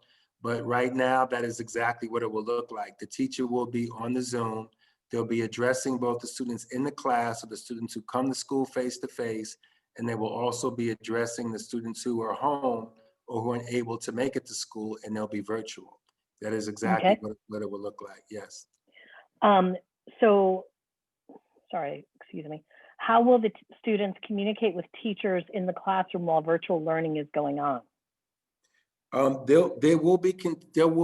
But right now, that is exactly what it will look like. The teacher will be on the Zoom. They'll be addressing both the students in the class or the students who come to school face-to-face, and they will also be addressing the students who are home or who aren't able to make it to school, and they'll be virtual. That is exactly Okay. what it will look like, yes. So, sorry, excuse me. How will the students communicate with teachers in the classroom while virtual learning is going on? They will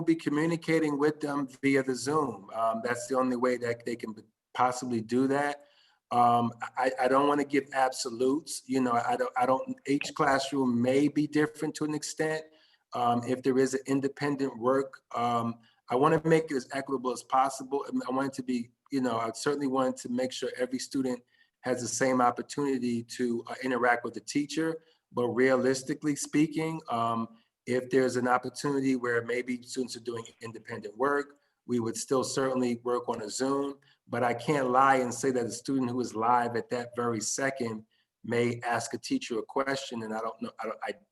be communicating with them via the Zoom. That's the only way that they can possibly do that. I don't want to give absolutes. You know, I don't. Each classroom may be different to an extent. If there is an independent work, I want to make it as equitable as possible. I want it to be, you know, I certainly wanted to make sure every student has the same opportunity to interact with the teacher. But realistically speaking, if there's an opportunity where maybe students are doing independent work, we would still certainly work on a Zoom. But I can't lie and say that a student who is live at that very second may ask a teacher a question, and I don't know,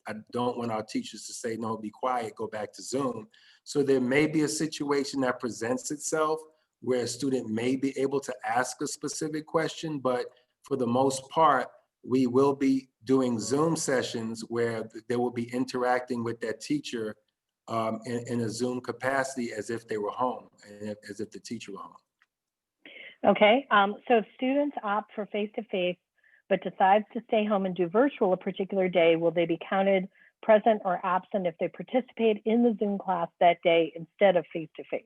I don't want our teachers to say, no, be quiet, go back to Zoom. So there may be a situation that presents itself where a student may be able to ask a specific question, but for the most part, we will be doing Zoom sessions where they will be interacting with that teacher in a Zoom capacity as if they were home, and as if the teacher were home. Okay, so if students opt for face-to-face, but decides to stay home and do virtual a particular day, will they be counted present or absent if they participate in the Zoom class that day instead of face-to-face?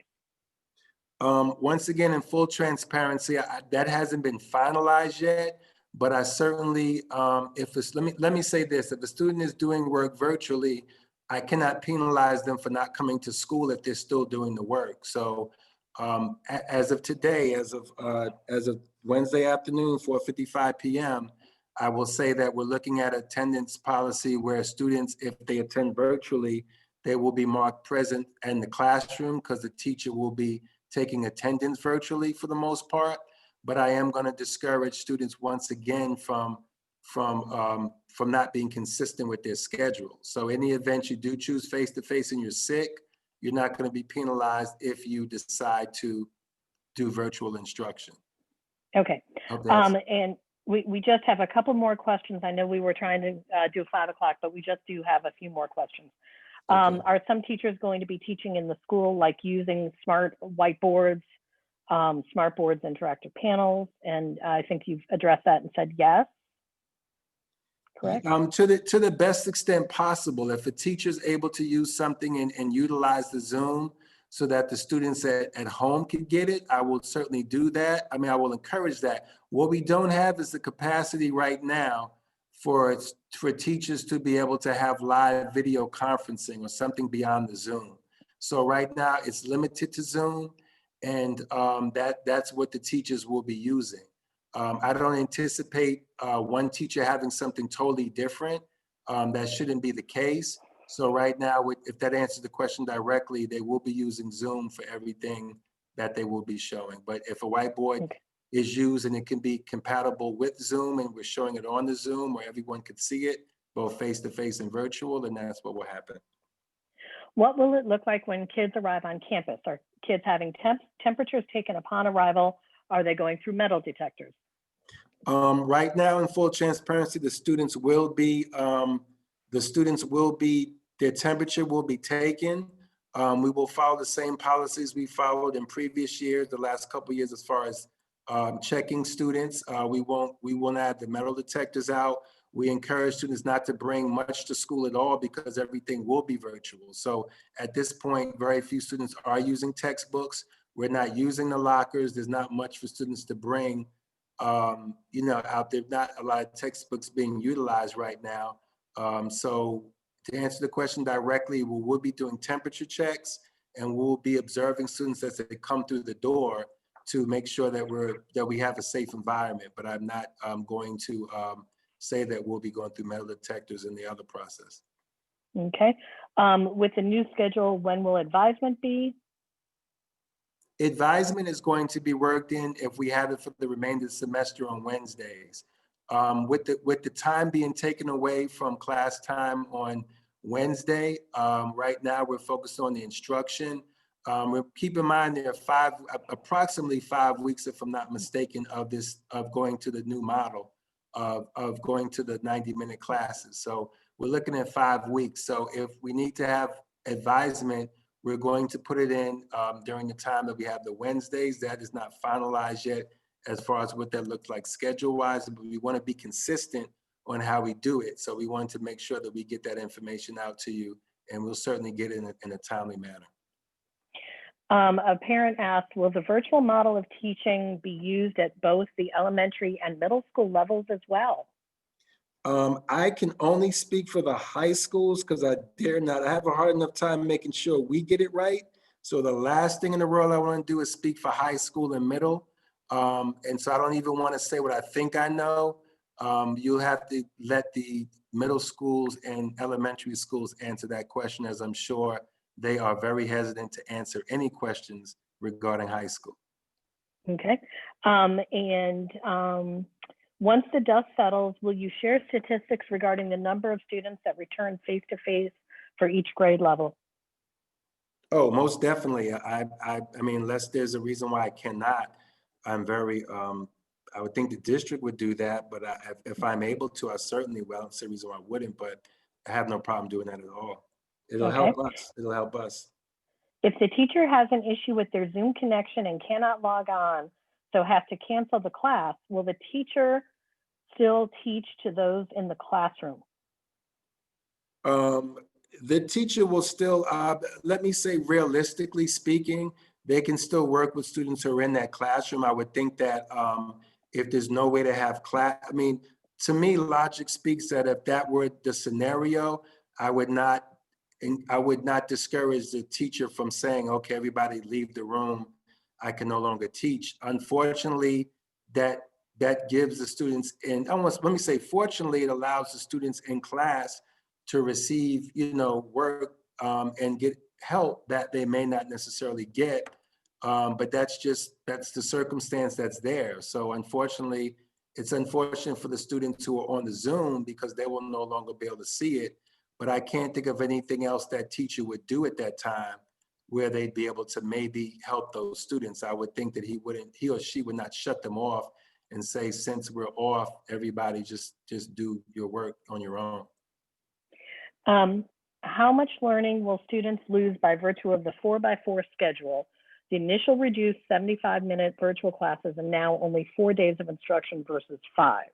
Once again, in full transparency, that hasn't been finalized yet, but I certainly, let me say this, if a student is doing work virtually, I cannot penalize them for not coming to school if they're still doing the work. So as of today, as of Wednesday afternoon, 4:55 p.m., I will say that we're looking at attendance policy where students, if they attend virtually, they will be marked present in the classroom because the teacher will be taking attendance virtually for the most part. But I am going to discourage students once again from not being consistent with their schedule. So any event you do choose face-to-face and you're sick, you're not going to be penalized if you decide to do virtual instruction. Okay, and we just have a couple more questions. I know we were trying to do 5 o'clock, but we just do have a few more questions. Okay. Are some teachers going to be teaching in the school, like using smart whiteboards, smart boards, interactive panels? And I think you've addressed that and said yes. Correct? To the best extent possible. If a teacher is able to use something and utilize the Zoom so that the students at home can get it, I will certainly do that. I mean, I will encourage that. What we don't have is the capacity right now for teachers to be able to have live video conferencing or something beyond the Zoom. So right now it's limited to Zoom, and that's what the teachers will be using. I don't anticipate one teacher having something totally different. That shouldn't be the case. So right now, if that answers the question directly, they will be using Zoom for everything that they will be showing. But if a whiteboard is used and it can be compatible with Zoom and we're showing it on the Zoom where everyone could see it, both face-to-face and virtual, then that's what will happen. What will it look like when kids arrive on campus? Are kids having temperatures taken upon arrival? Are they going through metal detectors? Right now, in full transparency, the students will be, their temperature will be taken. We will follow the same policies we followed in previous years, the last couple of years, as far as checking students. We will not have the metal detectors out. We encourage students not to bring much to school at all because everything will be virtual. So at this point, very few students are using textbooks. We're not using the lockers. There's not much for students to bring. Out there, not a lot of textbooks being utilized right now. So to answer the question directly, we will be doing temperature checks and we'll be observing students as they come through the door to make sure that we have a safe environment. But I'm not going to say that we'll be going through metal detectors in the other process. Okay. With the new schedule, when will advisement be? Advisement is going to be worked in, if we have it for the remainder of the semester, on Wednesdays. With the time being taken away from class time on Wednesday, right now we're focused on the instruction. Keep in mind there are approximately 5 weeks, if I'm not mistaken, of going to the new model of going to the 90-minute classes. So we're looking at 5 weeks. So if we need to have advisement, we're going to put it in during the time that we have the Wednesdays. That is not finalized yet as far as what that looks like schedule-wise, but we want to be consistent on how we do it. So we want to make sure that we get that information out to you, and we'll certainly get it in a timely manner. A parent asked, will the virtual model of teaching be used at both the elementary and middle school levels as well? I can only speak for the high schools because I dare not. I have a hard enough time making sure we get it right. So the last thing in the world I want to do is speak for high school and middle. And so I don't even want to say what I think I know. You'll have to let the middle schools and elementary schools answer that question, as I'm sure they are very hesitant to answer any questions regarding high school. Okay. Once the dust settles, will you share statistics regarding the number of students that return face-to-face for each grade level? Oh, most definitely. I mean, unless there's a reason why I cannot, I'm very, I would think the district would do that, but if I'm able to, I certainly will. I don't see a reason why I wouldn't, but I have no problem doing that at all. It'll Okay. help us. It'll help us. If the teacher has an issue with their Zoom connection and cannot log on, so has to cancel the class, will the teacher still teach to those in the classroom? The teacher will still, let me say, realistically speaking, they can still work with students who are in that classroom. I would think that if there's no way to have class, I mean, to me, logic speaks that if that were the scenario, I would not discourage the teacher from saying, okay, everybody leave the room. I can no longer teach. Unfortunately, that gives the students let me say, fortunately, it allows the students in class to receive, work and get help that they may not necessarily get. But that's the circumstance that's there. So unfortunately, it's unfortunate for the students who are on the Zoom because they will no longer be able to see it. But I can't think of anything else that teacher would do at that time where they'd be able to maybe help those students. I would think that he or she would not shut them off and say, since we're off, everybody just do your work on your own. How much learning will students lose by virtue of the 4x4 schedule? The initial reduced 75-minute virtual classes and now only 4 days of instruction versus 5.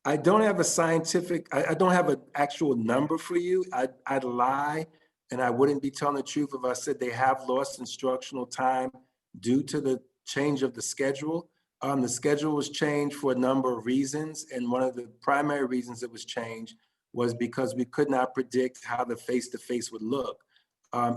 I don't have I don't have an actual number for you. I'd lie and I wouldn't be telling the truth if I said they have lost instructional time due to the change of the schedule. The schedule was changed for a number of reasons, and one of the primary reasons it was changed was because we could not predict how the face-to-face would look.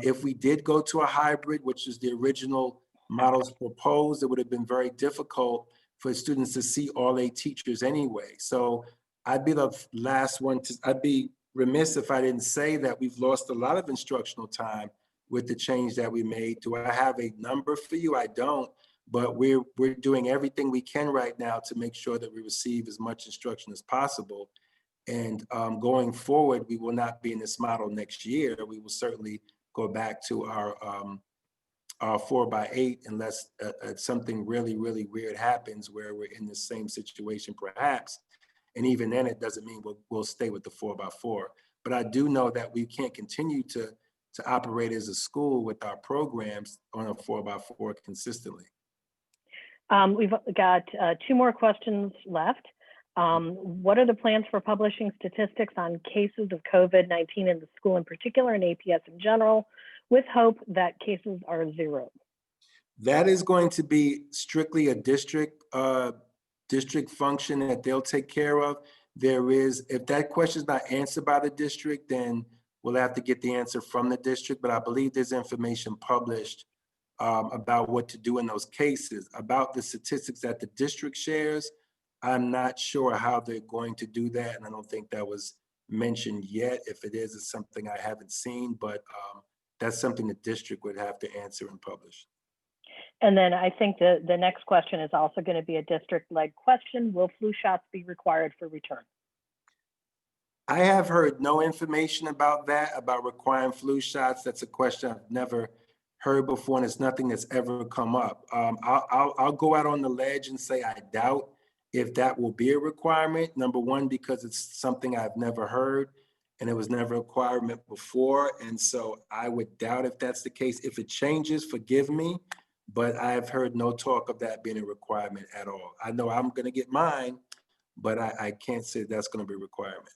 If we did go to a hybrid, which is the original models proposed, it would have been very difficult for students to see all 8 teachers anyway. So I'd be the last one I'd be remiss if I didn't say that we've lost a lot of instructional time with the change that we made. Do I have a number for you? I don't, but we're doing everything we can right now to make sure that we receive as much instruction as possible. And going forward, we will not be in this model next year. We will certainly go back to our 4x8 unless something really, really weird happens where we're in the same situation perhaps. And even then, it doesn't mean we'll stay with the 4x4. But I do know that we can't continue to operate as a school with our programs on a 4x4 consistently. We've got 2 more questions left. What are the plans for publishing statistics on cases of COVID-19 in the school in particular and APS in general, with hope that cases are 0? That is going to be strictly a district function that they'll take care of. If that question is not answered by the district, then we'll have to get the answer from the district. But I believe there's information published about what to do in those cases. About the statistics that the district shares, I'm not sure how they're going to do that, and I don't think that was mentioned yet. If it is, it's something I haven't seen, but that's something the district would have to answer and publish. And then I think the next question is also going to be a district-led question. Will flu shots be required for return? I have heard no information about that, about requiring flu shots. That's a question I've never heard before, and it's nothing that's ever come up. I'll go out on the ledge and say I doubt if that will be a requirement. Number one, because it's something I've never heard, and it was never a requirement before. And so I would doubt if that's the case. If it changes, forgive me, but I've heard no talk of that being a requirement at all. I know I'm going to get mine, but I can't say that's going to be a requirement.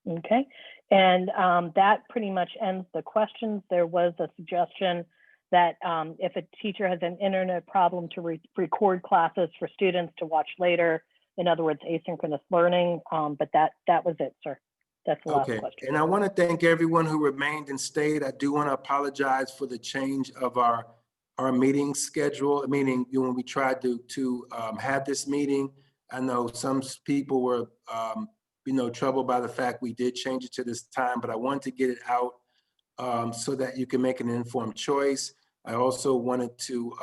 Okay, and that pretty much ends the questions. There was a suggestion that if a teacher has an internet problem to record classes for students to watch later, in other words, asynchronous learning, but that was it, sir. That's the last question. And I want to thank everyone who remained and stayed. I do want to apologize for the change of our our meeting schedule, meaning when we tried to have this meeting. I know some people were, troubled by the fact we did change it to this time, but I wanted to get it out so that you can make an informed choice. I also wanted to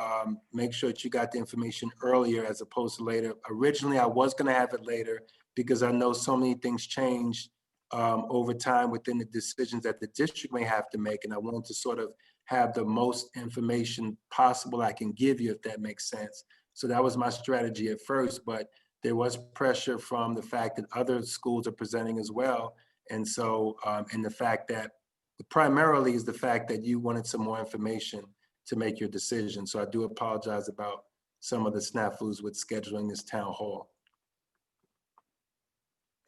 make sure that you got the information earlier as opposed to later. Originally, I was going to have it later because I know so many things changed over time within the decisions that the district may have to make. And I wanted to sort of have the most information possible I can give you, if that makes sense. So that was my strategy at first, but there was pressure from the fact that other schools are presenting as well. And so, and the fact that primarily is the fact that you wanted some more information to make your decision. So I do apologize about some of the snafus with scheduling this town hall.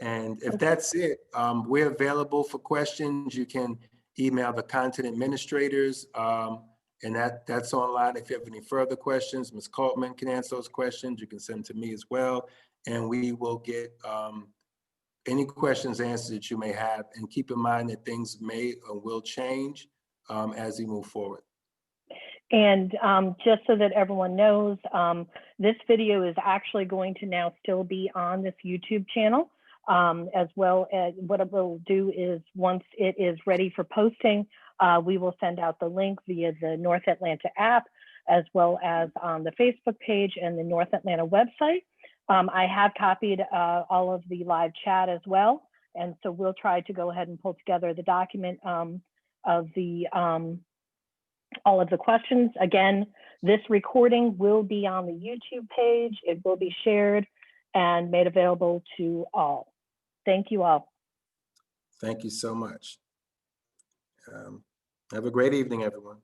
And if that's it, we're available for questions. You can email the content administrators, and that's online. If you have any further questions, Ms. Coltman can answer those questions. You can send them to me as well, and we will get any questions answered that you may have. And keep in mind that things may or will change as we move forward. And just so that everyone knows, this video is actually going to now still be on this YouTube channel, as well as what it will do is once it is ready for posting, we will send out the link via the North Atlanta app, as well as on the Facebook page and the North Atlanta website. I have copied all of the live chat as well. And so we'll try to go ahead and pull together the document of the all of the questions. Again, this recording will be on the YouTube page. It will be shared and made available to all. Thank you all. Thank you so much. Have a great evening, everyone.